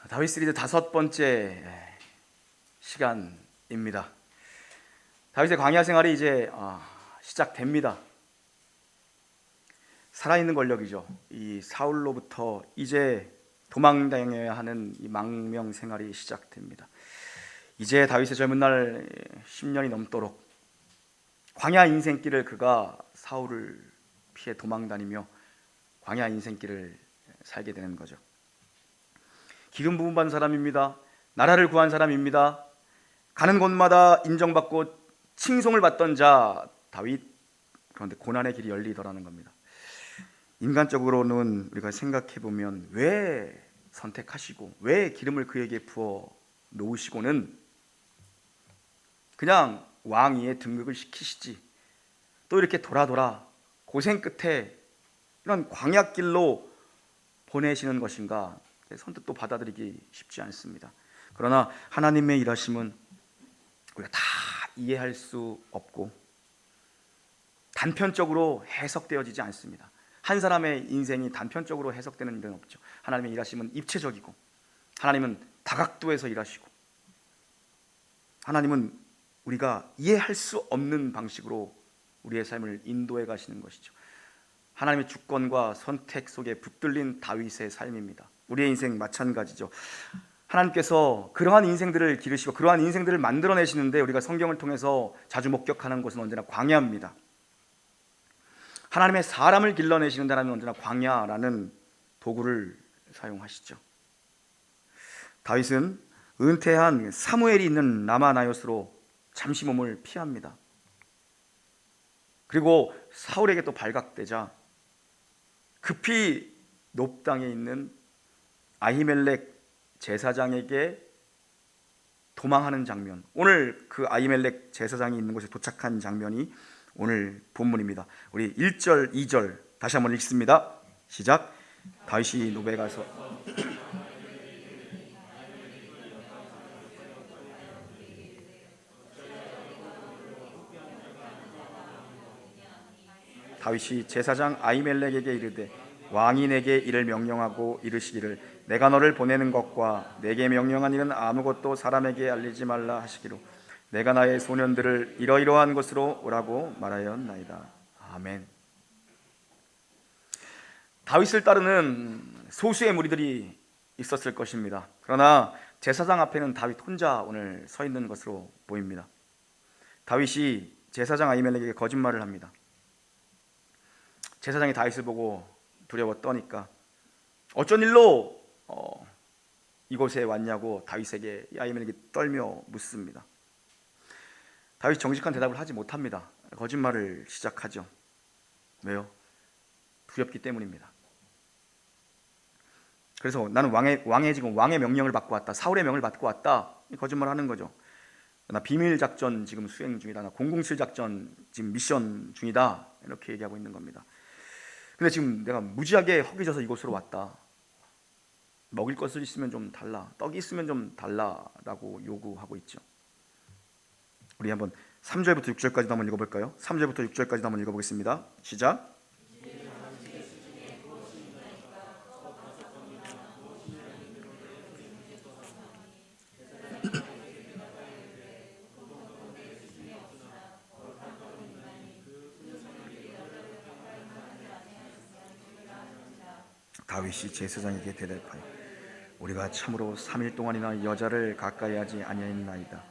다윗 시리즈 5번째 시간입니다. 다윗의 광야 생활이 이제 시작됩니다. 살아있는 권력이죠. 이 사울로부터 이제 도망다녀야 하는 이 망명 생활이 시작됩니다. 이제 다윗의 젊은 날 10년이 넘도록 광야 인생길을 그가 사울을 피해 도망다니며 광야 인생길을 살게 되는 거죠. 기름 부음 받은 사람입니다. 나라를 구한 사람입니다. 가는 곳마다 인정받고 칭송을 받던 자 다윗. 그런데 고난의 길이 열리더라는 겁니다. 인간적으로는 우리가 생각해 보면 왜 선택하시고 왜 기름을 그에게 부어 놓으시고는 그냥 왕위에 등극을 시키시지 또 이렇게 돌아 고생 끝에 이런 광야길로 보내시는 것인가 선뜻 또 받아들이기 쉽지 않습니다. 그러나 하나님의 일하심은 우리가 다 이해할 수 없고 단편적으로 해석되어지지 않습니다. 한 사람의 인생이 단편적으로 해석되는 일은 없죠. 하나님의 일하심은 입체적이고 하나님은 다각도에서 일하시고 하나님은 우리가 이해할 수 없는 방식으로 우리의 삶을 인도해 가시는 것이죠. 하나님의 주권과 선택 속에 붙들린 다윗의 삶입니다. 우리의 인생 마찬가지죠. 하나님께서 그러한 인생들을 기르시고 그러한 인생들을 만들어내시는데 우리가 성경을 통해서 자주 목격하는 곳은 언제나 광야입니다. 하나님의 사람을 길러내시는 사람은 언제나 광야라는 도구를 사용하시죠. 다윗은 은퇴한 사무엘이 있는 라마나요스로 잠시 몸을 피합니다. 그리고 사울에게 또 발각되자 급히 높당에 있는 아히멜렉 제사장에게 도망하는 장면, 오늘 그 아히멜렉 제사장이 있는 곳에 도착한 장면이 오늘 본문입니다. 우리 1절, 2절 다시 한번 읽습니다. 시작. 다윗이 노베 가서 다윗이 제사장 아히멜렉에게 이르되 왕이 내게 이를 명령하고 이르시기를 내가 너를 보내는 것과 내게 명령한 일은 아무것도 사람에게 알리지 말라 하시기로 내가 나의 소년들을 이러이러한 곳으로 오라고 말하였나이다. 아멘. 다윗을 따르는 소수의 무리들이 있었을 것입니다. 그러나 제사장 앞에는 다윗 혼자 오늘 서 있는 것으로 보입니다. 다윗이 제사장 아히멜렉에게 거짓말을 합니다. 제사장이 다윗을 보고 두려워 떠니까 어쩐 일로 이곳에 왔냐고 다윗에게 아히멜렉이 떨며 묻습니다. 다윗이 정직한 대답을 하지 못합니다. 거짓말을 시작하죠. 왜요? 두렵기 때문입니다. 그래서 나는 왕의 명령을 받고 왔다. 사울의 명을 받고 왔다. 거짓말을 하는 거죠. 나 비밀 작전 지금 수행 중이다. 나 007 작전 지금 미션 중이다. 이렇게 얘기하고 있는 겁니다. 근데 지금 내가 무지하게 허기져서 이곳으로 왔다. 먹을 것을 있으면 좀 달라. 떡이 있으면 좀 달라라고 요구하고 있죠. 우리 한번 3절부터 6절까지 한번 읽어볼까요? 3절부터 6절까지 한번 읽어보겠습니다. 시작. 다윗이 제사장에게 대답하여 우리가 참으로 3일 동안이나 여자를 가까이 하지 아니하였나이다.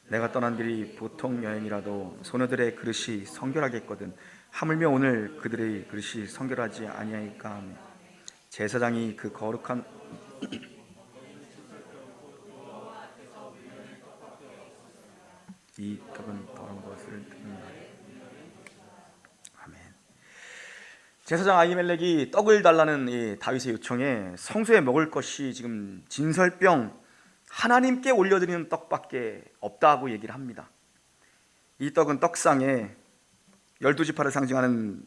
내가 떠난 길이 보통 여행이라도 소녀들의 그릇이 성결하겠거든 하물며 오늘 그들의 그릇이 성결하지 아니하니까 하며 제사장이 그 거룩한 이 떡은 더러운 것을 듣는다. 아멘. 제사장 아히멜렉이 떡을 달라는 이 다윗의 요청에 성소에 먹을 것이 지금 진설병 하나님께 올려드리는 떡밖에 없다고 얘기를 합니다. 이 떡은 떡상에 12지파를 상징하는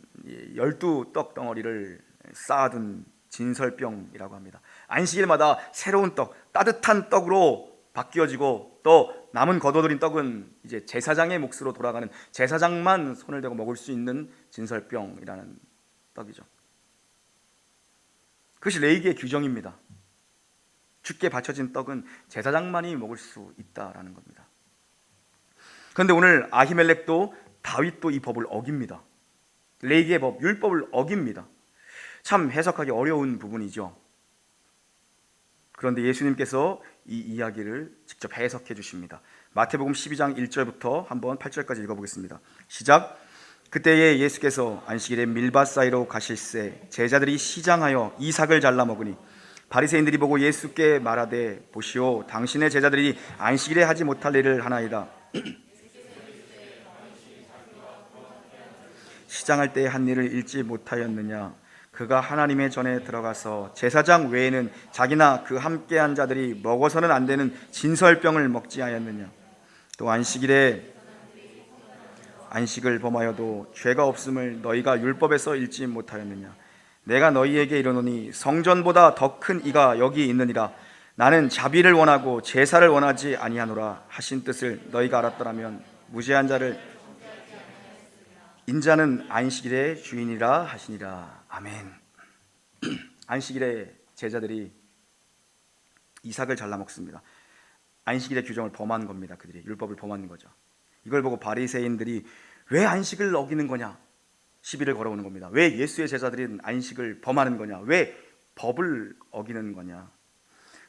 12떡 덩어리를 쌓아둔 진설병이라고 합니다. 안식일마다 새로운 떡, 따뜻한 떡으로 바뀌어지고 또 남은 거둬들인 떡은 이제 제사장의 몫으로 돌아가는 제사장만 손을 대고 먹을 수 있는 진설병이라는 떡이죠. 그것이 레위기의 규정입니다. 주께 바쳐진 떡은 제사장만이 먹을 수 있다라는 겁니다. 그런데 오늘 아히멜렉도 다윗도 이 법을 어깁니다. 레위기의 법, 율법을 어깁니다. 참 해석하기 어려운 부분이죠. 그런데 예수님께서 이 이야기를 직접 해석해 주십니다. 마태복음 12장 1절부터 한번 8절까지 읽어보겠습니다. 시작. 그때에 예수께서 안식일에 밀밭 사이로 가실새 제자들이 시장하여 이삭을 잘라 먹으니 바리새인들이 보고 예수께 말하되 보시오 당신의 제자들이 안식일에 하지 못할 일을 하나이다. 시장할 때에 한 일을 잃지 못하였느냐. 그가 하나님의 전에 들어가서 제사장 외에는 자기나 그 함께한 자들이 먹어서는 안 되는 진설병을 먹지 아니하였느냐. 또 안식일에 안식을 범하여도 죄가 없음을 너희가 율법에서 읽지 못하였느냐. 내가 너희에게 이르노니 성전보다 더 큰 이가 여기 있느니라. 나는 자비를 원하고 제사를 원하지 아니하노라 하신 뜻을 너희가 알았더라면 무죄한 자를 인자는 안식일의 주인이라 하시니라. 아멘. 안식일에 제자들이 이삭을 잘라 먹습니다. 안식일의 규정을 범한 겁니다. 그들이 율법을 범한 거죠. 이걸 보고 바리새인들이 왜 안식을 어기는 거냐 시비를 걸어오는 겁니다. 왜 예수의 제자들은 안식을 범하는 거냐, 왜 법을 어기는 거냐.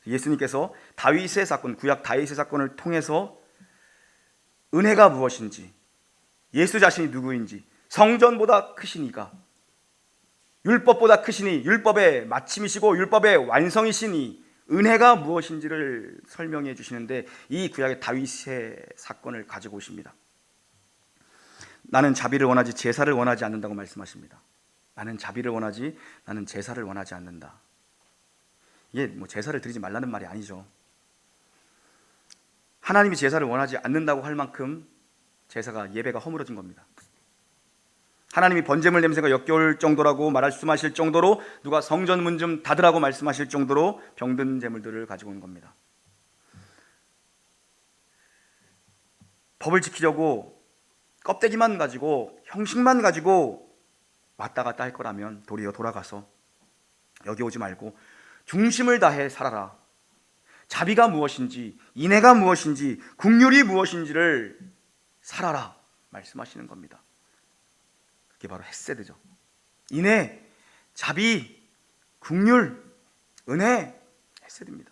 예수님께서 다윗의 사건, 구약 다윗의 사건을 통해서 은혜가 무엇인지, 예수 자신이 누구인지, 성전보다 크신 이가, 율법보다 크시니, 율법의 마침이시고 율법의 완성이시니 은혜가 무엇인지를 설명해 주시는데 이 구약의 다윗의 사건을 가지고 오십니다. 나는 자비를 원하지 제사를 원하지 않는다고 말씀하십니다. 나는 자비를 원하지 나는 제사를 원하지 않는다. 이게 뭐 제사를 드리지 말라는 말이 아니죠. 하나님이 제사를 원하지 않는다고 할 만큼 제사가 예배가 허물어진 겁니다. 하나님이 번제물 냄새가 역겨울 정도라고 말씀하실 정도로 누가 성전 문 좀 닫으라고 말씀하실 정도로 병든 제물들을 가지고 온 겁니다. 법을 지키려고 껍데기만 가지고 형식만 가지고 왔다 갔다 할 거라면 도리어 돌아가서 여기 오지 말고 중심을 다해 살아라. 자비가 무엇인지, 인애가 무엇인지, 긍휼이 무엇인지를 살아라 말씀하시는 겁니다. 그게 바로 헤세드죠. 인애, 자비, 긍휼, 은혜, 헤세드입니다.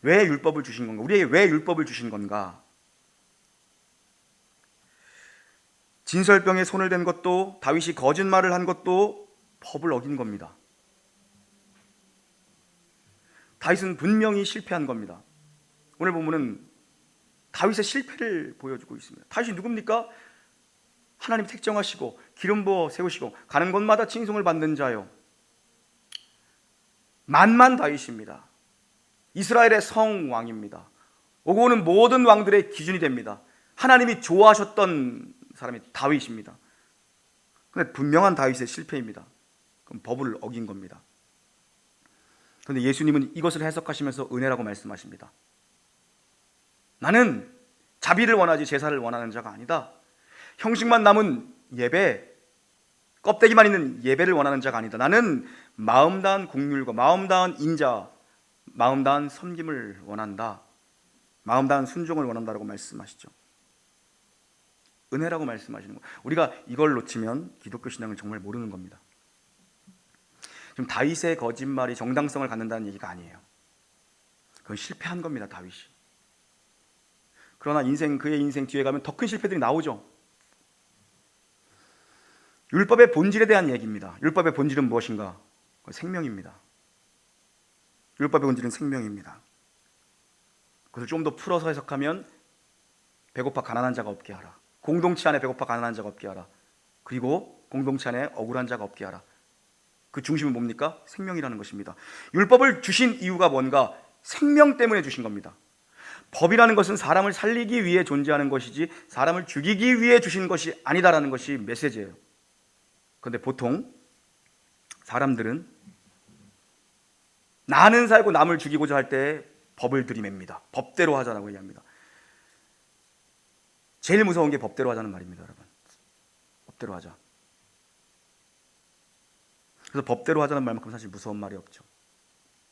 왜 율법을 주신 건가? 우리에게 왜 율법을 주신 건가? 진설병에 손을 댄 것도, 다윗이 거짓말을 한 것도 법을 어긴 겁니다. 다윗은 분명히 실패한 겁니다. 오늘 보면은 다윗의 실패를 보여주고 있습니다. 다윗이 누굽니까? 하나님 택정하시고 기름 부어 세우시고 가는 곳마다 칭송을 받는 자요, 만만 다윗입니다. 이스라엘의 성왕입니다. 오고 오는 모든 왕들의 기준이 됩니다. 하나님이 좋아하셨던 사람이 다윗입니다. 그런데 분명한 다윗의 실패입니다. 그럼 법을 어긴 겁니다. 그런데 예수님은 이것을 해석하시면서 은혜라고 말씀하십니다. 나는 자비를 원하지 제사를 원하는 자가 아니다. 형식만 남은 예배, 껍데기만 있는 예배를 원하는 자가 아니다. 나는 마음 다한 긍휼과 마음 다한 인자, 마음 다한 섬김을 원한다. 마음 다한 순종을 원한다라고 말씀하시죠. 은혜라고 말씀하시는 거예요. 우리가 이걸 놓치면 기독교 신앙을 정말 모르는 겁니다. 지금 다윗의 거짓말이 정당성을 갖는다는 얘기가 아니에요. 그건 실패한 겁니다. 다윗이. 그러나 그의 인생 뒤에 가면 더 큰 실패들이 나오죠. 율법의 본질에 대한 얘기입니다. 율법의 본질은 무엇인가? 그건 생명입니다. 율법의 본질은 생명입니다. 그것을 좀 더 풀어서 해석하면 배고파 가난한 자가 없게 하라. 공동체 안에 배고파 가난한 자가 없게 하라. 그리고 공동체 안에 억울한 자가 없게 하라. 그 중심은 뭡니까? 생명이라는 것입니다. 율법을 주신 이유가 뭔가? 생명 때문에 주신 겁니다. 법이라는 것은 사람을 살리기 위해 존재하는 것이지 사람을 죽이기 위해 주신 것이 아니다라는 것이 메시지예요. 그런데 보통 사람들은 나는 살고 남을 죽이고자 할 때 법을 들이맵니다. 법대로 하자라고 얘기합니다. 제일 무서운 게 법대로 하자는 말입니다, 여러분. 법대로 하자. 그래서 법대로 하자는 말만큼 사실 무서운 말이 없죠.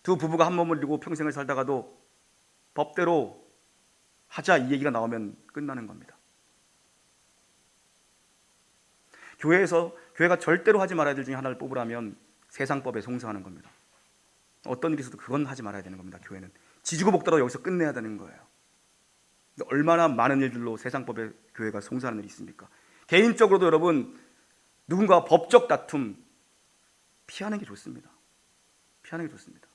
두 부부가 한 몸을 이루고 평생을 살다가도 법대로 하자 이 얘기가 나오면 끝나는 겁니다. 교회가 절대로 하지 말아야 될 중에 하나를 뽑으라면 세상법에 송사하는 겁니다. 어떤 일이 있어도 그건 하지 말아야 되는 겁니다. 교회는 지지고 볶더라도 여기서 끝내야 되는 거예요. 얼마나 많은 일들로 세상법에 교회가 송사하는 일이 있습니까? 개인적으로도 여러분, 누군가 법적 다툼 피하는 게 좋습니다. 피하는 게 좋습니다.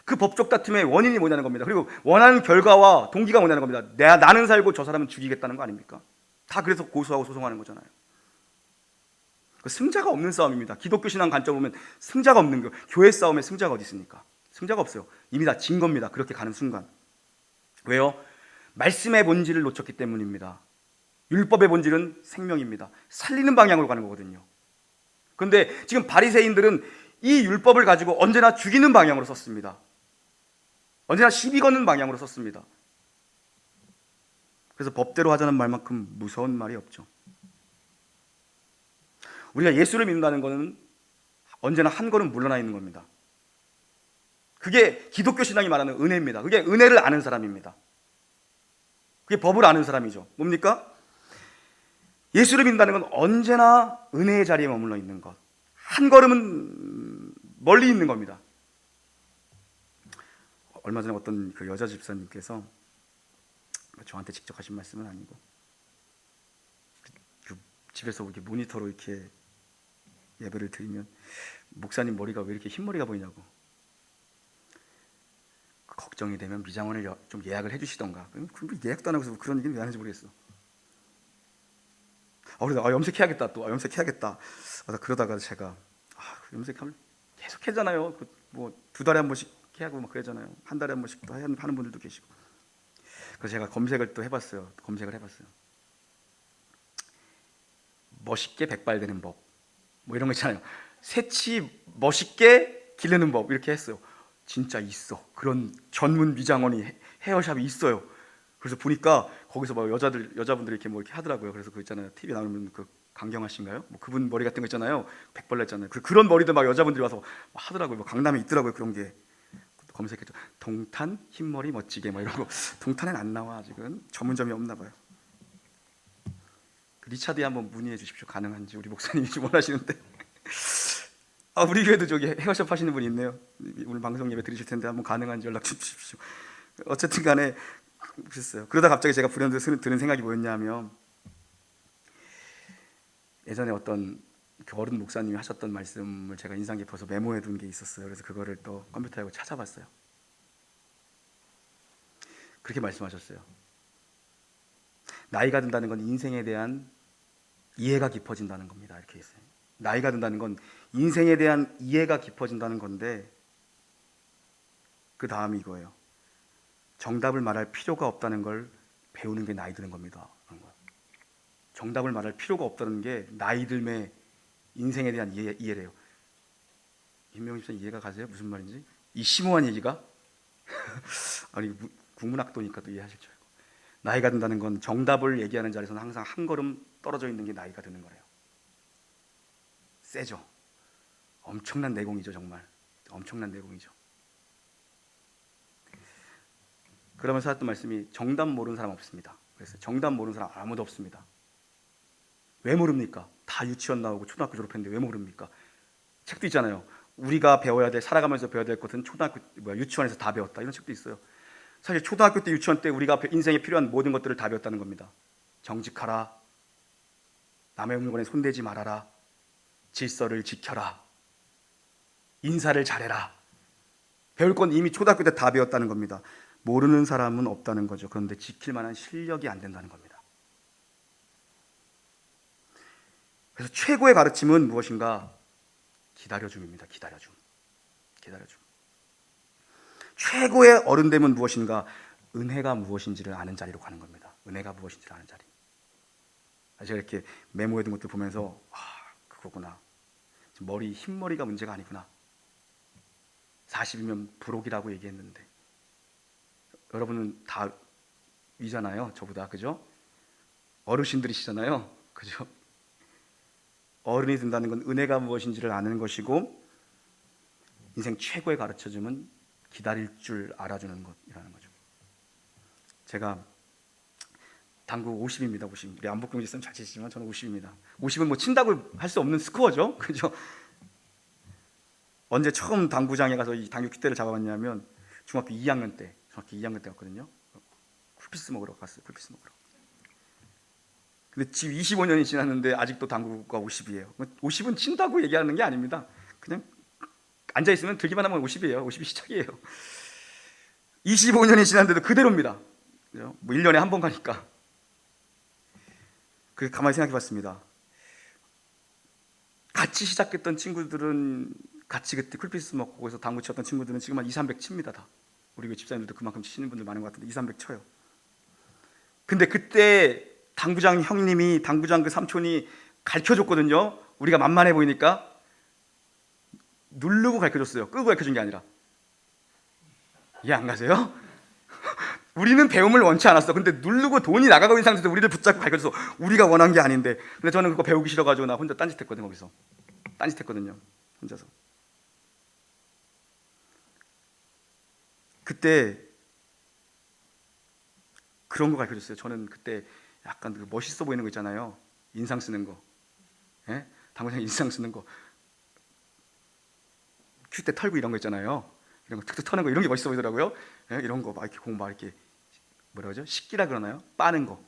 그 법적 다툼의 원인이 뭐냐는 겁니다. 그리고 원하는 결과와 동기가 뭐냐는 겁니다. 나는 살고 저 사람은 죽이겠다는 거 아닙니까? 다 그래서 고소하고 소송하는 거잖아요. 승자가 없는 싸움입니다. 기독교 신앙 관점으로 보면 승자가 없는 거. 교회 싸움에 승자가 어디 있습니까? 승자가 없어요. 이미 다 진 겁니다. 그렇게 가는 순간. 왜요? 말씀의 본질을 놓쳤기 때문입니다. 율법의 본질은 생명입니다. 살리는 방향으로 가는 거거든요. 그런데 지금 바리새인들은 이 율법을 가지고 언제나 죽이는 방향으로 썼습니다. 언제나 시비 거는 방향으로 썼습니다. 그래서 법대로 하자는 말만큼 무서운 말이 없죠. 우리가 예수를 믿는다는 것은 언제나 한 걸음 물러나 있는 겁니다. 그게 기독교 신앙이 말하는 은혜입니다. 그게 은혜를 아는 사람입니다. 그게 법을 아는 사람이죠. 뭡니까? 예수를 믿는다는 건 언제나 은혜의 자리에 머물러 있는 것. 한 걸음은 멀리 있는 겁니다. 얼마 전에 어떤 그 여자 집사님께서 저한테 직접 하신 말씀은 아니고 그 집에서 이렇게 모니터로 이렇게 예배를 드리면 목사님 머리가 왜 이렇게 흰머리가 보이냐고 걱정이 되면 미장원을 좀 예약을 해주시던가. 그럼 예약도 안 하고서 그런 얘기는 왜 하는지 모르겠어. 그래서 염색해야겠다 또 염색해야겠다. 그러다가 제가 염색하면 계속 하잖아요. 뭐 2달에 한 번씩 해하고 막 그러잖아요. 한 달에 한 번씩 또 하는 분들도 계시고. 그래서 제가 검색을 또 해봤어요. 멋있게 백발되는 법, 뭐 이런 거 있잖아요. 새치 멋있게 기르는 법 이렇게 했어요. 진짜 있어. 그런 전문 미장원이 헤어샵이 있어요. 그래서 보니까 거기서 막 여자분들이 이렇게 뭐 이렇게 하더라고요. 그래서 그 있잖아요. TV 나오면 그 강경화 씨인가요? 뭐 그분 머리 같은 거 있잖아요. 백발로 했잖아요. 그런 머리도 막 여자분들이 와서 하더라고요. 뭐 강남에 있더라고요. 그런 게. 검색했죠. 동탄 흰머리 멋지게 뭐 이러고. 동탄엔 안 나와 아직은. 전문점이 없나 봐요. 리차드에 한번 문의해 주십시오. 가능한지. 우리 목사님이 좀 원하시는데. 우리 교회도 저기 헤어샵 하시는 분이 있네요. 오늘 방송 예배 드리실 텐데 한번 가능한지 연락 주십시오. 어쨌든 간에 그랬어요. 그러다 갑자기 제가 불현듯 드는 생각이 뭐였냐면 예전에 어떤 어른 목사님이 하셨던 말씀을 제가 인상 깊어서 메모해 둔 게 있었어요. 그래서 그거를 또 컴퓨터에 찾아봤어요. 그렇게 말씀하셨어요. 나이가 든다는 건 인생에 대한 이해가 깊어진다는 겁니다. 이렇게 했어요. 나이가 든다는 건 인생에 대한 이해가 깊어진다는 건데 그 다음이 이거예요. 정답을 말할 필요가 없다는 걸 배우는 게 나이 드는 겁니다. 정답을 말할 필요가 없다는 게 나이 들매 인생에 대한 이해래요. 김명희 씨는 이해가 가세요? 무슨 말인지? 이 심오한 얘기가? 아니 국문학도니까 또 이해하실 줄 알고. 나이가 든다는 건 정답을 얘기하는 자리에서는 항상 한 걸음 떨어져 있는 게 나이가 드는 거래요. 세죠? 엄청난 내공이죠. 정말 엄청난 내공이죠. 그러면서 했던 말씀이 정답 모르는 사람 없습니다. 그래서 정답 모르는 사람 아무도 없습니다. 왜 모릅니까? 다 유치원 나오고 초등학교 졸업했는데 왜 모릅니까? 책도 있잖아요. 우리가 배워야 될, 살아가면서 배워야 될 것은 유치원에서 다 배웠다. 이런 책도 있어요. 사실 초등학교 때, 유치원 때 우리가 인생에 필요한 모든 것들을 다 배웠다는 겁니다. 정직하라, 남의 물건에 손대지 말아라, 질서를 지켜라, 인사를 잘해라. 배울 건 이미 초등학교 때 다 배웠다는 겁니다. 모르는 사람은 없다는 거죠. 그런데 지킬 만한 실력이 안 된다는 겁니다. 그래서 최고의 가르침은 무엇인가? 기다려줌입니다. 기다려줌. 최고의 어른됨은 무엇인가? 은혜가 무엇인지를 아는 자리로 가는 겁니다. 은혜가 무엇인지를 아는 자리. 제가 이렇게 메모해둔 것들 보면서 그거구나. 흰머리가 문제가 아니구나. 40이면 부록이라고 얘기했는데 여러분은 다 위잖아요. 저보다. 그죠? 어르신들이시잖아요. 그죠? 어른이 된다는 건 은혜가 무엇인지를 아는 것이고 인생 최고의 가르쳐줌은 기다릴 줄 알아주는 것이라는 거죠. 제가 당구 50입니다. 50. 우리 안복경 지사님 잘 치시지만 저는 50입니다. 50은 뭐 친다고 할 수 없는 스코어죠. 그죠? 언제 처음 당구장에 가서 이 당구 퀴대를 잡아봤냐면 중학교 2학년 때 갔거든요. 쿨피스 먹으러 갔어요. 쿨피스 먹으러. 근데 지금 25년이 지났는데 아직도 당구가 50이에요. 50은 친다고 얘기하는 게 아닙니다. 그냥 앉아 있으면 들기만 하면 50이에요. 50이 시작이에요. 25년이 지났는데도 그대로입니다. 그죠? 뭐 1년에 한 번 가니까. 그 가만히 생각해 봤습니다. 같이 시작했던 친구들은 같이 그때 쿨피스 먹고 거기서 당구 쳤던 친구들은 지금 한 2, 300 칩니다. 다. 우리 그 집사님들도 그만큼 치시는 분들 많은 것 같은데 2, 300 쳐요. 근데 그때 당구장 형님이, 당구장 그 삼촌이 가르쳐줬거든요. 우리가 만만해 보이니까 누르고 가르쳐줬어요. 끄고 가르쳐준 게 아니라. 이해 안 가세요? 우리는 배움을 원치 않았어. 근데 누르고 돈이 나가고 있는 상태에서 우리를 붙잡고 가르쳐줘서 우리가 원한 게 아닌데. 근데 저는 그거 배우기 싫어가지고 나 혼자 딴짓했거든요. 거기서 딴짓했거든요. 혼자서. 그때 그런 거 가르쳐줬어요. 저는 그때 약간 그 멋있어 보이는 거 있잖아요. 인상 쓰는 거. 예? 당구장 인상 쓰는 거. 큐대 털고 이런 거 있잖아요. 이런 거 툭툭 터는 거 이런 게 멋있어 보이더라고요. 예? 이런 거 막 이렇게 공 막 이렇게 뭐라 그러죠? 식기라 그러나요? 빠는 거.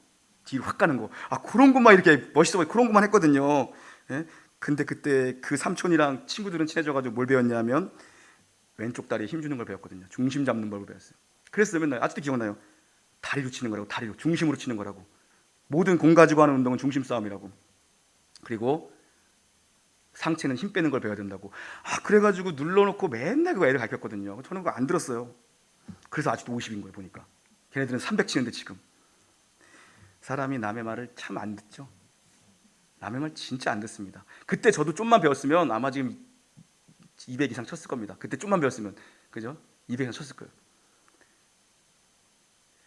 뒤로 확 가는 거. 아, 그런 것만 이렇게 멋있어 보이고 그런 것만 했거든요. 예? 근데 그때 그 삼촌이랑 친구들은 친해져가지고 뭘 배웠냐면 왼쪽 다리에 힘 주는 걸 배웠거든요. 중심 잡는 법을 배웠어요. 그래서 맨날 아직도 기억나요. 다리로 치는 거라고. 다리로 중심으로 치는 거라고. 모든 공 가지고 하는 운동은 중심 싸움이라고. 그리고 상체는 힘 빼는 걸 배워야 된다고. 아, 그래가지고 눌러놓고 맨날 그거 애를 가르쳤거든요. 저는 그거 안 들었어요. 그래서 아직도 50인 거예요. 보니까 걔네들은 300 치는데 지금. 사람이 남의 말을 참 안 듣죠. 남의 말 진짜 안 듣습니다. 그때 저도 좀만 배웠으면 아마 지금 200 이상 쳤을 겁니다. 그때 좀만 배웠으면. 그죠? 200 이상 쳤을 거예요.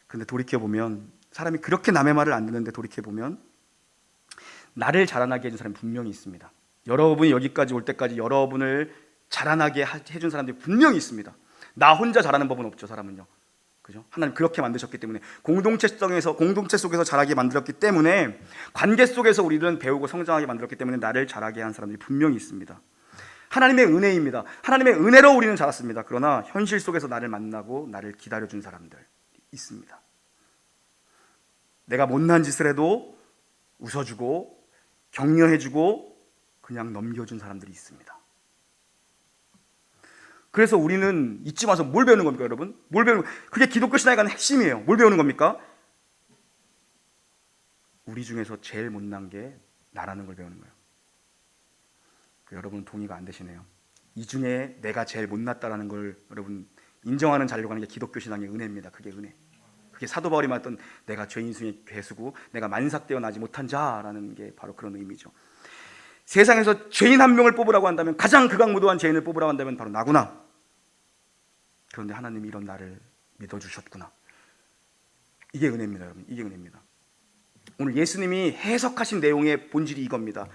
근데 돌이켜보면 사람이 그렇게 남의 말을 안 듣는데 돌이켜보면 나를 자라나게 해준 사람이 분명히 있습니다. 여러분이 여기까지 올 때까지 여러분을 자라나게 해준 사람들이 분명히 있습니다. 나 혼자 자라는 법은 없죠. 사람은요. 그죠? 하나님 그렇게 만드셨기 때문에 공동체 속에서 자라게 만들었기 때문에 관계 속에서 우리는 배우고 성장하게 만들었기 때문에 나를 자라게 한 사람들이 분명히 있습니다. 하나님의 은혜입니다. 하나님의 은혜로 우리는 자랐습니다. 그러나 현실 속에서 나를 만나고 나를 기다려준 사람들 있습니다. 내가 못난 짓을 해도 웃어주고 격려해주고 그냥 넘겨준 사람들이 있습니다. 그래서 우리는 이쯤 와서 뭘 배우는 겁니까, 여러분? 뭘 배우는 그게 기독교 신앙에 관한 핵심이에요. 뭘 배우는 겁니까? 우리 중에서 제일 못난 게 나라는 걸 배우는 거예요. 여러분은 동의가 안 되시네요. 이 중에 내가 제일 못났다라는 걸 여러분 인정하는 자료가 하는 게 기독교 신앙의 은혜입니다. 그게 은혜. 그게 사도 바울이 말했던 내가 죄인 중에 괴수고 내가 만삭되어 나지 못한 자라는 게 바로 그런 의미죠. 세상에서 죄인 한 명을 뽑으라고 한다면 가장 극악무도한 죄인을 뽑으라고 한다면 바로 나구나. 그런데 하나님이 이런 나를 믿어주셨구나. 이게 은혜입니다, 여러분. 이게 은혜입니다. 오늘 예수님이 해석하신 내용의 본질이 이겁니다.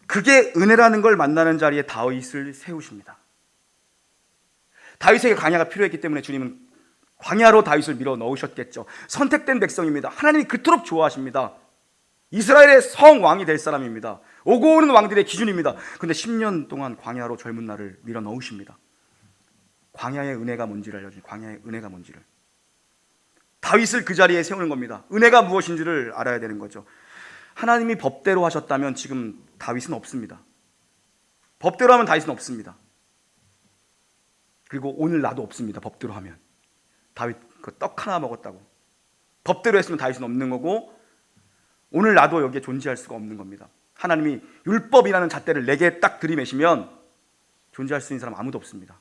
그게 은혜라는 걸 만나는 자리에 다윗을 세우십니다. 다윗에게 광야가 필요했기 때문에 주님은 광야로 다윗을 밀어 넣으셨겠죠. 선택된 백성입니다. 하나님이 그토록 좋아하십니다. 이스라엘의 성왕이 될 사람입니다. 오고 오는 왕들의 기준입니다. 근데 10년 동안 광야로 젊은 날을 밀어 넣으십니다. 광야의 은혜가 뭔지를 알려주신 광야의 은혜가 뭔지를. 다윗을 그 자리에 세우는 겁니다. 은혜가 무엇인지를 알아야 되는 거죠. 하나님이 법대로 하셨다면 지금 다윗은 없습니다. 법대로 하면 다윗은 없습니다. 그리고 오늘 나도 없습니다. 법대로 하면. 다윗 그 떡 하나 먹었다고 법대로 했으면 다윗은 없는 거고 오늘 나도 여기에 존재할 수가 없는 겁니다. 하나님이 율법이라는 잣대를 내게 딱 들이매시면 존재할 수 있는 사람 아무도 없습니다.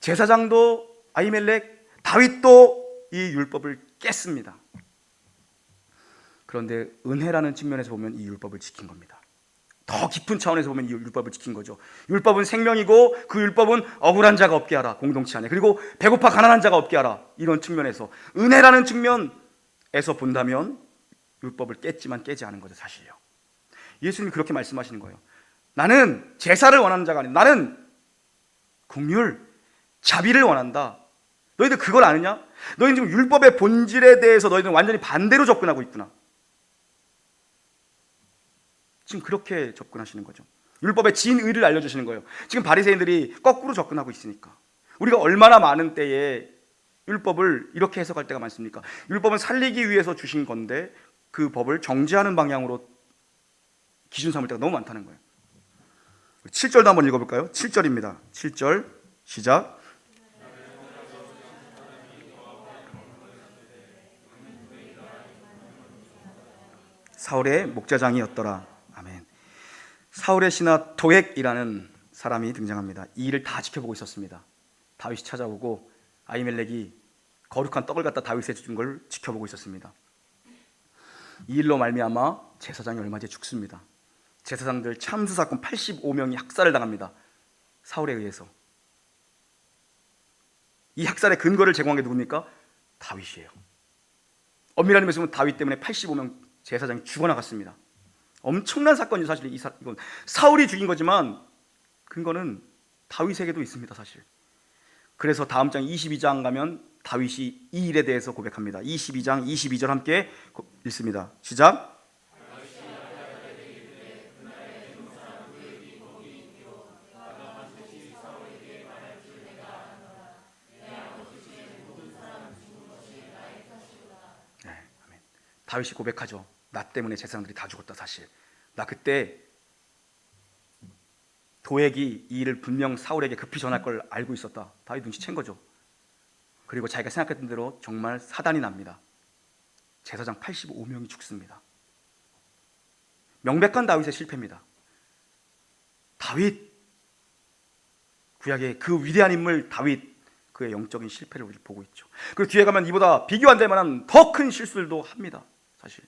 제사장도 아히멜렉, 다윗도 이 율법을 깼습니다. 그런데 은혜라는 측면에서 보면 이 율법을 지킨 겁니다. 더 깊은 차원에서 보면 이 율법을 지킨 거죠. 율법은 생명이고 그 율법은 억울한 자가 없게 하라. 공동체 안에. 그리고 배고파 가난한 자가 없게 하라. 이런 측면에서 은혜라는 측면에서 본다면 율법을 깼지만 깨지 않은 거죠. 사실요. 예수님이 그렇게 말씀하시는 거예요. 나는 제사를 원하는 자가 아니라 나는 긍휼, 자비를 원한다. 너희들 그걸 아느냐? 너희는 지금 율법의 본질에 대해서 너희들은 완전히 반대로 접근하고 있구나. 지금 그렇게 접근하시는 거죠. 율법의 진의를 알려주시는 거예요. 지금 바리새인들이 거꾸로 접근하고 있으니까. 우리가 얼마나 많은 때에 율법을 이렇게 해석할 때가 많습니까? 율법은 살리기 위해서 주신 건데 그 법을 정죄하는 방향으로 기준 삼을 때가 너무 많다는 거예요. 7절도 한번 읽어볼까요? 7절입니다. 7절 시작. 사울의 목자장이었더라. 아멘. 사울의 신하 도액이라는 사람이 등장합니다. 이 일을 다 지켜보고 있었습니다. 다윗이 찾아오고 아히멜렉이 거룩한 떡을 갖다 다윗에 준 걸 지켜보고 있었습니다. 이 일로 말미암아 제사장이 얼마 뒤에 죽습니다. 제사장들 참수 사건 85명이 학살을 당합니다. 사울에 의해서. 이 학살의 근거를 제공한 게 누굽니까? 다윗이에요. 엄밀한 의미에서 보면 다윗 때문에 85명 제사장이 죽어나갔습니다. 엄청난 사건이죠. 사실 이건 사울이 죽인 거지만 근거는 다윗에게도 있습니다. 사실. 그래서 다음 장 22장 가면 다윗이 이 일에 대해서 고백합니다. 22장 22절 함께 읽습니다. 시작. 네, 아멘. 다윗이 고백하죠. 나 때문에 제사장들이 다 죽었다. 사실 나 그때 도액이 이 일을 분명 사울에게 급히 전할 걸 알고 있었다. 다윗 눈치챈 거죠. 그리고 자기가 생각했던 대로 정말 사단이 납니다. 제사장 85명이 죽습니다. 명백한 다윗의 실패입니다. 다윗, 구약의 그 위대한 인물 다윗, 그의 영적인 실패를 우리 보고 있죠. 그리고 뒤에 가면 이보다 비교 안 될 만한 더 큰 실수들도 합니다. 사실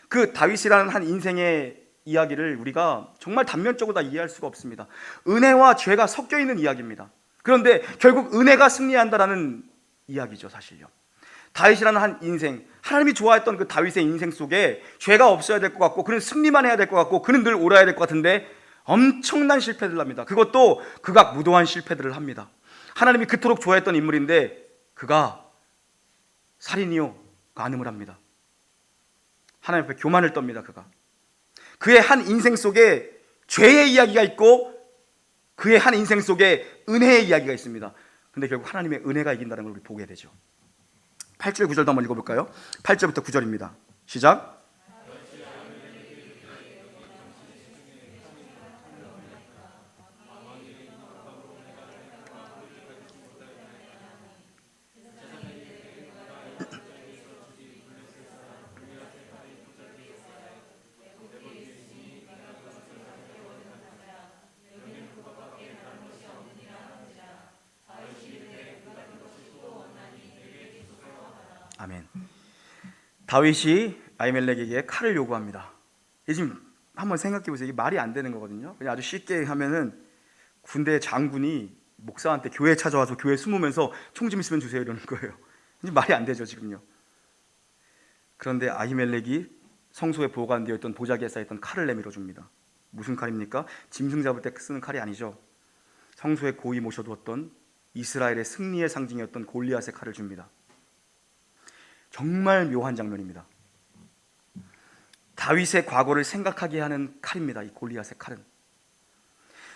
그 다윗이라는 한 인생의 이야기를 우리가 정말 단면적으로 다 이해할 수가 없습니다. 은혜와 죄가 섞여 있는 이야기입니다. 그런데 결국 은혜가 승리한다라는 이야기죠. 사실요. 다윗이라는 한 인생, 하나님이 좋아했던 그 다윗의 인생 속에 죄가 없어야 될 것 같고 그는 승리만 해야 될 것 같고 그는 늘 옳아야 될 것 같은데 엄청난 실패들을 합니다. 그것도 극악무도한 실패들을 합니다. 하나님이 그토록 좋아했던 인물인데 그가 살인이요 간음을 합니다. 하나님 앞에 교만을 떱니다. 그의 한 인생 속에 죄의 이야기가 있고 그의 한 인생 속에 은혜의 이야기가 있습니다. 근데 결국 하나님의 은혜가 이긴다는 걸 우리 보게 되죠. 8절 9절도 한번 읽어볼까요? 8절부터 9절입니다. 시작. 아멘. 다윗이 아히멜렉에게 칼을 요구합니다. 지금 한번 생각해 보세요. 이게 말이 안 되는 거거든요. 그냥 아주 쉽게 하면은 군대 장군이 목사한테 교회 찾아와서 교회 숨으면서 총 좀 있으면 주세요 이러는 거예요. 이제 말이 안 되죠 지금요. 그런데 아히멜렉이 성소에 보관되어 있던 보자기에 쌓였던 칼을 내밀어 줍니다. 무슨 칼입니까? 짐승 잡을 때 쓰는 칼이 아니죠. 성소에 고이 모셔두었던 이스라엘의 승리의 상징이었던 골리앗의 칼을 줍니다. 정말 묘한 장면입니다. 다윗의 과거를 생각하게 하는 칼입니다. 이 골리앗의 칼은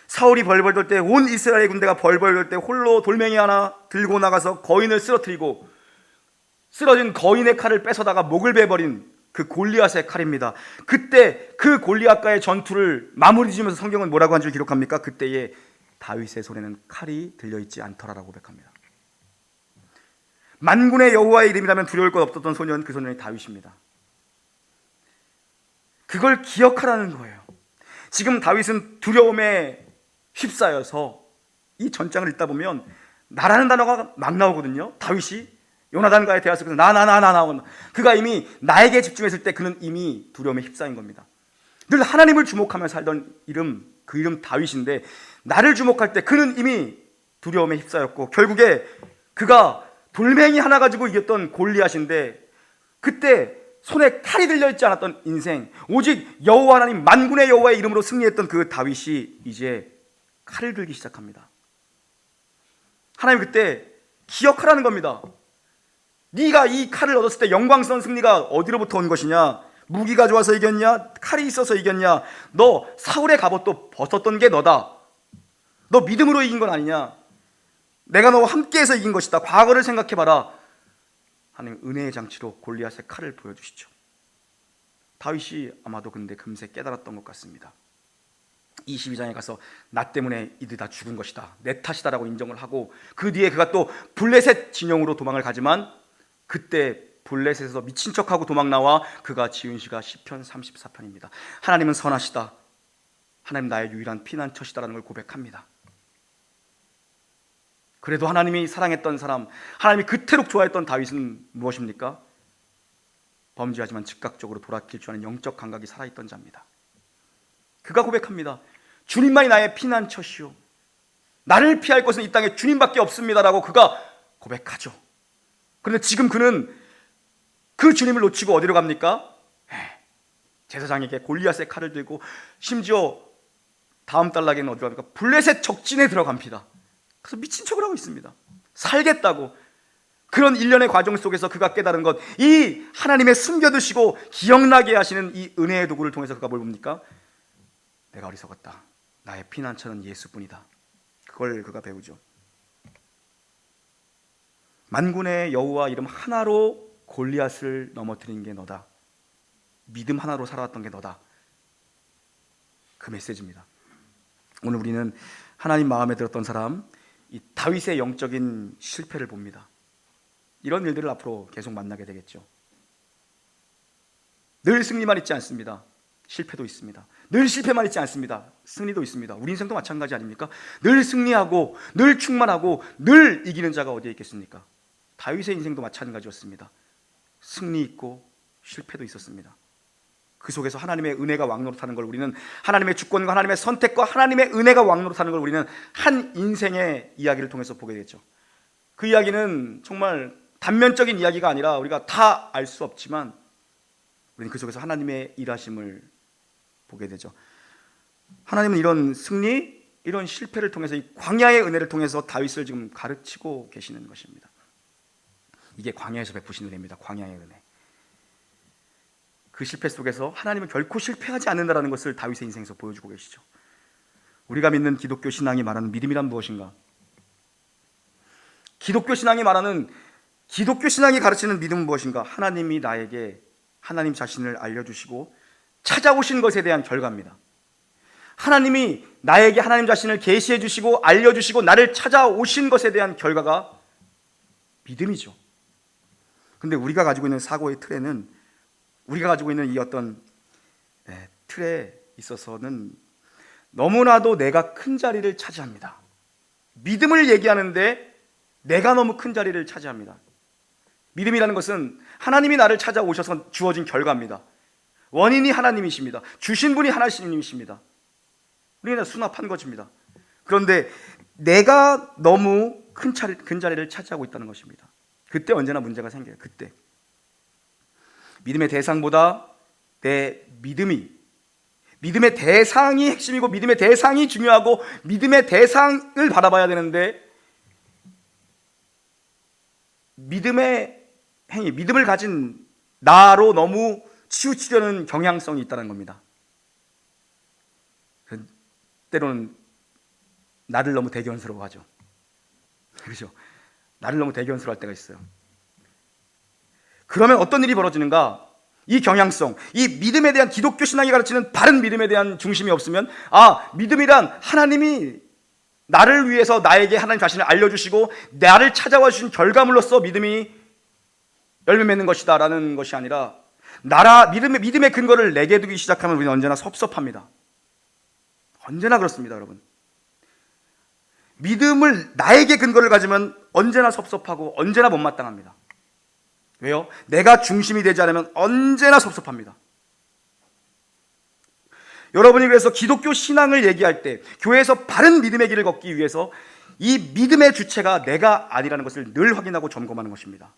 사울이 벌벌 돌 때 온 이스라엘 군대가 벌벌 돌 때 홀로 돌멩이 하나 들고 나가서 거인을 쓰러뜨리고 쓰러진 거인의 칼을 뺏어다가 목을 베버린 그 골리앗의 칼입니다. 그때 그 골리앗과의 전투를 마무리 지으면서 성경은 뭐라고 한 줄 기록합니까? 그때에 다윗의 손에는 칼이 들려있지 않더라라고 고백합니다. 만군의 여호와의 이름이라면 두려울 것 없었던 소년, 그 소년이 다윗입니다. 그걸 기억하라는 거예요. 지금 다윗은 두려움에 휩싸여서 이 전장을 읽다 보면 나라는 단어가 막 나오거든요. 다윗이 요나단과의 대화 속에서 나오고 그가 이미 나에게 집중했을 때 그는 이미 두려움에 휩싸인 겁니다. 늘 하나님을 주목하며 살던 이름, 그 이름 다윗인데 나를 주목할 때 그는 이미 두려움에 휩싸였고 결국에 그가 돌멩이 하나 가지고 이겼던 골리앗인데 그때 손에 칼이 들려있지 않았던 인생, 오직 여호와 하나님 만군의 여호와의 이름으로 승리했던 그 다윗이 이제 칼을 들기 시작합니다. 하나님 그때 기억하라는 겁니다. 네가 이 칼을 얻었을 때 영광스러운 승리가 어디로부터 온 것이냐? 무기가 좋아서 이겼냐? 칼이 있어서 이겼냐? 너 사울의 갑옷도 벗었던 게 너다. 너 믿음으로 이긴 건 아니냐? 내가 너와 함께해서 이긴 것이다. 과거를 생각해봐라. 하나님 은혜의 장치로 골리앗의 칼을 보여주시죠. 다윗이 아마도 근데 금세 깨달았던 것 같습니다. 22장에 가서 나 때문에 이들 다 죽은 것이다, 내 탓이다라고 인정을 하고, 그 뒤에 그가 또 블레셋 진영으로 도망을 가지만 그때 블레셋에서 미친 척하고 도망 나와 그가 지은 시가 시편 34편입니다. 하나님은 선하시다, 하나님 나의 유일한 피난처시다라는 걸 고백합니다. 그래도 하나님이 사랑했던 사람, 하나님이 그토록 좋아했던 다윗은 무엇입니까? 범죄하지만 즉각적으로 돌아킬 줄 아는 영적 감각이 살아있던 자입니다. 그가 고백합니다. 주님만이 나의 피난처시오, 나를 피할 것은 이 땅에 주님밖에 없습니다라고 그가 고백하죠. 그런데 지금 그는 그 주님을 놓치고 어디로 갑니까? 제사장에게 골리앗의 칼을 들고, 심지어 다음 단락에는 어디로 갑니까? 블레셋 적진에 들어갑니다. 그래서 미친 척을 하고 있습니다. 살겠다고. 그런 일련의 과정 속에서 그가 깨달은 것, 이 하나님의 숨겨두시고 기억나게 하시는 이 은혜의 도구를 통해서 그가 뭘 봅니까? 내가 어리석었다, 나의 피난처는 예수뿐이다. 그걸 그가 배우죠. 만군의 여호와 이름 하나로 골리앗을 넘어뜨린 게 너다, 믿음 하나로 살아왔던 게 너다. 그 메시지입니다. 오늘 우리는 하나님 마음에 들었던 사람, 이 다윗의 영적인 실패를 봅니다. 이런 일들을 앞으로 계속 만나게 되겠죠. 늘 승리만 있지 않습니다. 실패도 있습니다. 늘 실패만 있지 않습니다. 승리도 있습니다. 우리 인생도 마찬가지 아닙니까? 늘 승리하고 늘 충만하고 늘 이기는 자가 어디에 있겠습니까? 다윗의 인생도 마찬가지였습니다. 승리 있고 실패도 있었습니다. 그 속에서 하나님의 은혜가 왕노릇하는 걸 우리는, 하나님의 주권과 하나님의 선택과 하나님의 은혜가 왕노릇하는 걸 우리는 한 인생의 이야기를 통해서 보게 되죠. 그 이야기는 정말 단면적인 이야기가 아니라 우리가 다 알 수 없지만 우리는 그 속에서 하나님의 일하심을 보게 되죠. 하나님은 이런 승리, 이런 실패를 통해서, 이 광야의 은혜를 통해서 다윗을 지금 가르치고 계시는 것입니다. 이게 광야에서 베푸신 은혜입니다. 광야의 은혜. 그 실패 속에서 하나님은 결코 실패하지 않는다는 것을 다윗의 인생에서 보여주고 계시죠. 우리가 믿는 기독교 신앙이 말하는 믿음이란 무엇인가? 기독교 신앙이 말하는, 기독교 신앙이 가르치는 믿음은 무엇인가? 하나님이 나에게 하나님 자신을 알려주시고 찾아오신 것에 대한 결과입니다. 하나님이 나에게 하나님 자신을 계시해 주시고 알려주시고 나를 찾아오신 것에 대한 결과가 믿음이죠. 근데 우리가 가지고 있는 사고의 틀에는, 우리가 가지고 있는 이 어떤 틀에 있어서는 너무나도 내가 큰 자리를 차지합니다. 믿음을 얘기하는데 내가 너무 큰 자리를 차지합니다. 믿음이라는 것은 하나님이 나를 찾아오셔서 주어진 결과입니다. 원인이 하나님이십니다. 주신 분이 하나님이십니다. 우리는 수납한 것입니다. 그런데 내가 너무 큰 자리를 차지하고 있다는 것입니다. 그때 언제나 문제가 생겨요. 그때 믿음의 대상보다 내 믿음의 대상이 핵심이고 믿음의 대상이 중요하고 믿음의 대상을 바라봐야 되는데, 믿음의 행위, 믿음을 가진 나로 너무 치우치려는 경향성이 있다는 겁니다. 때로는 나를 너무 대견스러워하죠. 그렇죠? 나를 너무 대견스러워할 때가 있어요. 그러면 어떤 일이 벌어지는가? 이 경향성, 이 믿음에 대한, 기독교 신앙이 가르치는 바른 믿음에 대한 중심이 없으면, 믿음이란 하나님이 나를 위해서 나에게 하나님 자신을 알려주시고 나를 찾아와 주신 결과물로서 믿음이 열매 맺는 것이다 라는 것이 아니라, 믿음의 근거를 내게 두기 시작하면 우리는 언제나 섭섭합니다. 언제나 그렇습니다, 여러분. 믿음을 나에게 근거를 가지면 언제나 섭섭하고 언제나 못마땅합니다. 왜요? 내가 중심이 되지 않으면 언제나 섭섭합니다. 여러분이 그래서 기독교 신앙을 얘기할 때, 교회에서 바른 믿음의 길을 걷기 위해서 이 믿음의 주체가 내가 아니라는 것을 늘 확인하고 점검하는 것입니다.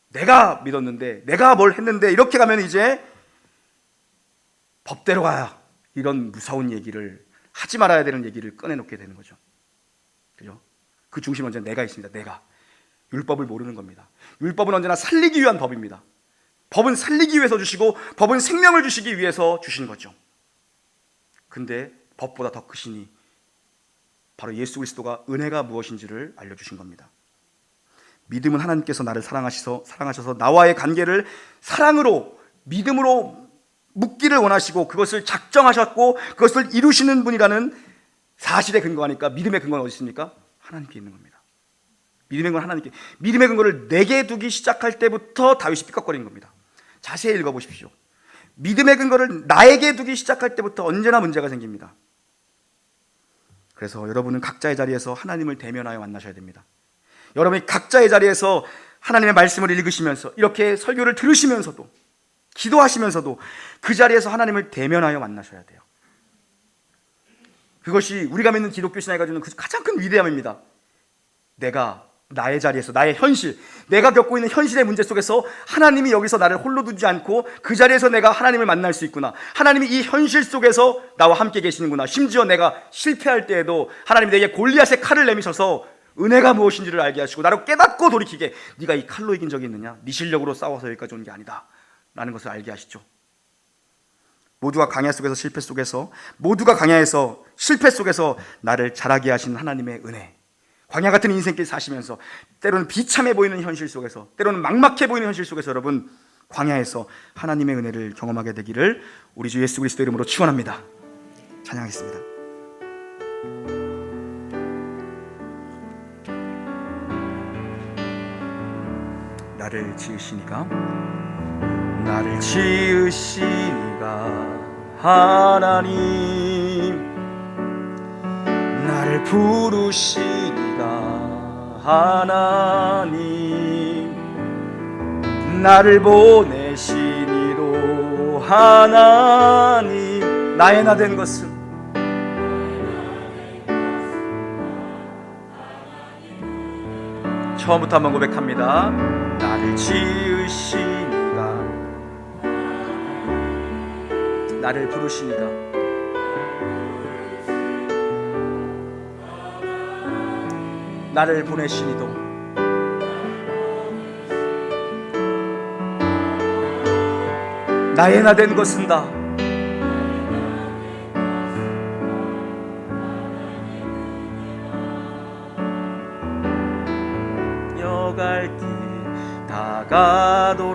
내가 믿었는데, 내가 뭘 했는데, 이렇게 가면 이제 법대로 가야, 이런 무서운 얘기를, 하지 말아야 되는 얘기를 꺼내놓게 되는 거죠. 그죠? 그 중심은 언제나 내가 있습니다. 내가. 율법을 모르는 겁니다. 율법은 언제나 살리기 위한 법입니다. 법은 살리기 위해서 주시고 법은 생명을 주시기 위해서 주신 거죠. 근데 법보다 더 크시니 바로 예수 그리스도가 은혜가 무엇인지를 알려주신 겁니다. 믿음은 하나님께서 나를 사랑하셔서 나와의 관계를 사랑으로, 믿음으로 묻기를 원하시고 그것을 작정하셨고 그것을 이루시는 분이라는 사실에 근거하니까 믿음의 근거는 어디 있습니까? 하나님께 있는 겁니다. 믿음의 근거는 하나님께. 믿음의 근거를 내게 두기 시작할 때부터 다윗이 삐걱거리는 겁니다. 자세히 읽어보십시오. 믿음의 근거를 나에게 두기 시작할 때부터 언제나 문제가 생깁니다. 그래서 여러분은 각자의 자리에서 하나님을 대면하여 만나셔야 됩니다. 여러분이 각자의 자리에서 하나님의 말씀을 읽으시면서 이렇게 설교를 들으시면서도 기도하시면서도 그 자리에서 하나님을 대면하여 만나셔야 돼요. 그것이 우리가 믿는 기독교 신앙이 가지고 있는 가장 큰 위대함입니다. 내가 나의 자리에서 나의 현실, 내가 겪고 있는 현실의 문제 속에서 하나님이 여기서 나를 홀로 두지 않고 그 자리에서 내가 하나님을 만날 수 있구나. 하나님이 이 현실 속에서 나와 함께 계시는구나. 심지어 내가 실패할 때에도 하나님이 내게 골리앗의 칼을 내미셔서 은혜가 무엇인지를 알게 하시고 나를 깨닫고 돌이키게, 네가 이 칼로 이긴 적이 있느냐? 네 실력으로 싸워서 여기까지 온 게 아니다 라는 것을 알게 하시죠. 모두가 강야 속에서 실패 속에서, 모두가 강야에서 실패 속에서 나를 자라게 하신 하나님의 은혜, 광야 같은 인생길 사시면서 때로는 비참해 보이는 현실 속에서, 때로는 막막해 보이는 현실 속에서 여러분 광야에서 하나님의 은혜를 경험하게 되기를 우리 주 예수 그리스도 이름으로 축원합니다. 찬양하겠습니다. 나를 지으시니가, 나를 지으시니가 하나님, 나를 부르시니가 하나님, 나를 보내시니도 하나님, 나의 나 된 것은 처음부터 한번 고백합니다. 나를 지으시니가, 나를 부르시니가, 나를 보내시니도 나의 나 된 것은 다 여갈 길 다가도록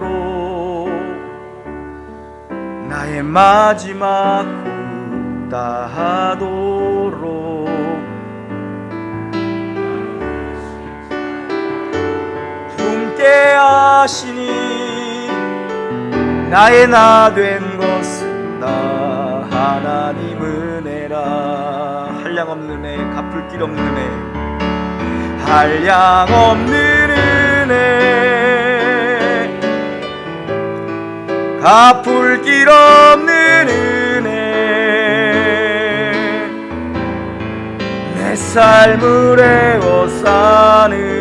나의 마지막 후 다하도록 품게 하시니 나의 나 된 것은 다 하나님 은혜라. 한량 없는 은혜, 갚을 길 없는 은혜, 한량 없는 은혜, 갚을 길 없는 은혜, 내 삶을 에워싸는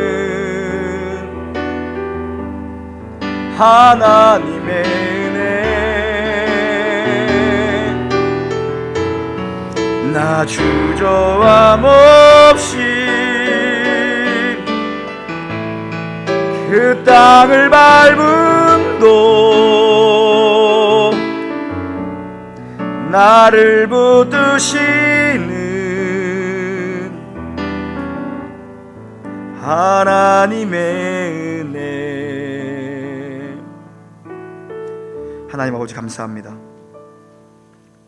하나님의 은혜, 나 주저함 없이 그 땅을 밟음도 나를 붙드시는 하나님의 은혜. 하나님 아버지 감사합니다.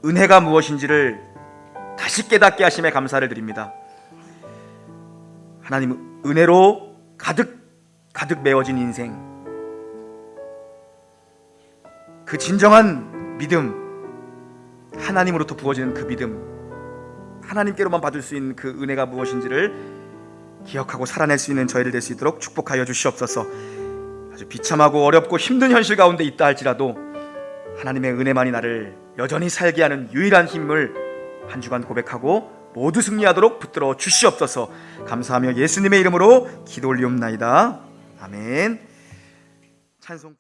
은혜가 무엇인지를 다시 깨닫게 하심에 감사를 드립니다. 하나님, 은혜로 가득 메워진 인생, 그 진정한 믿음, 하나님으로부터 부어지는 그 믿음, 하나님께로만 받을 수 있는 그 은혜가 무엇인지를 기억하고 살아낼 수 있는 저희를 될 수 있도록 축복하여 주시옵소서. 아주 비참하고 어렵고 힘든 현실 가운데 있다 할지라도 하나님의 은혜만이 나를 여전히 살게 하는 유일한 힘을 한 주간 고백하고 모두 승리하도록 붙들어 주시옵소서. 감사하며 예수님의 이름으로 기도 올리옵나이다. 아멘. 찬송.